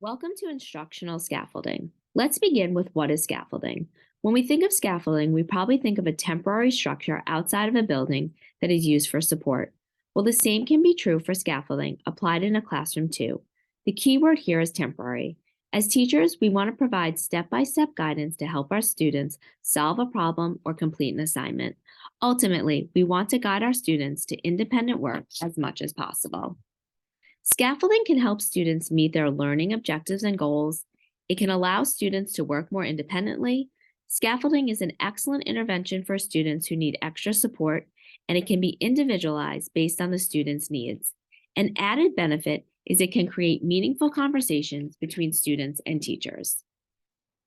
Welcome to Instructional Scaffolding. Let's begin with what is scaffolding. When we think of scaffolding, we probably think of a temporary structure outside of a building that is used for support. Well, the same can be true for scaffolding applied in a classroom too. The key word here is temporary. As teachers, we want to provide step-by-step guidance to help our students solve a problem or complete an assignment. Ultimately, we want to guide our students to independent work as much as possible. Scaffolding can help students meet their learning objectives and goals. It can allow students to work more independently. Scaffolding is an excellent intervention for students who need extra support, and it can be individualized based on the student's needs. An added benefit is it can create meaningful conversations between students and teachers.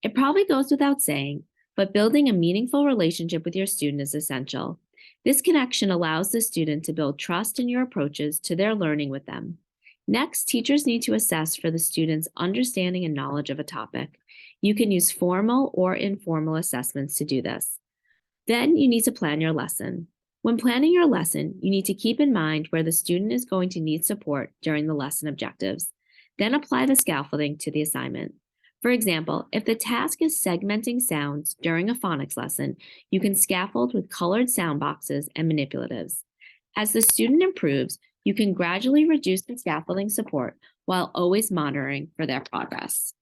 It probably goes without saying, but building a meaningful relationship with your student is essential. This connection allows the student to build trust in your approaches to their learning with them. Next, teachers need to assess for the student's understanding and knowledge of a topic. You can use formal or informal assessments to do this. Then you need to plan your lesson. When planning your lesson, you need to keep in mind where the student is going to need support during the lesson objectives. Then apply the scaffolding to the assignment. For example, if the task is segmenting sounds during a phonics lesson, you can scaffold with colored sound boxes and manipulatives. As the student improves, you can gradually reduce the scaffolding support while always monitoring for their progress.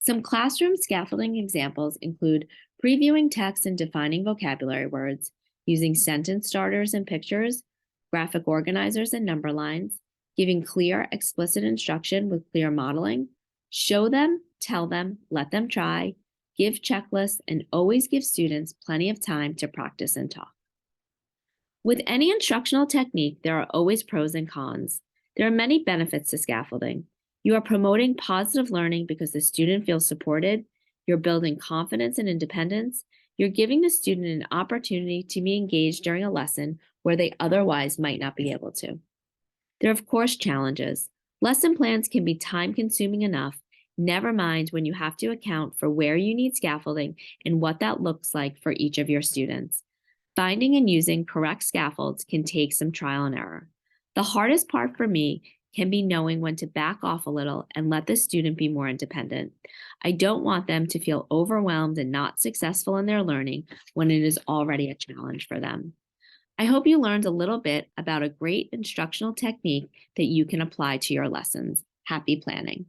Some classroom scaffolding examples include previewing text and defining vocabulary words, using sentence starters and pictures, graphic organizers and number lines, giving clear, explicit instruction with clear modeling, show them, tell them, let them try, give checklists, and always give students plenty of time to practice and talk. With any instructional technique, there are always pros and cons. There are many benefits to scaffolding. You are promoting positive learning because the student feels supported. You're building confidence and independence. You're giving the student an opportunity to be engaged during a lesson where they otherwise might not be able to. There are, of course, challenges. Lesson plans can be time-consuming enough, never mind when you have to account for where you need scaffolding and what that looks like for each of your students. Finding and using correct scaffolds can take some trial and error. The hardest part for me can be knowing when to back off a little and let the student be more independent. I don't want them to feel overwhelmed and not successful in their learning when it is already a challenge for them. I hope you learned a little bit about a great instructional technique that you can apply to your lessons. Happy planning.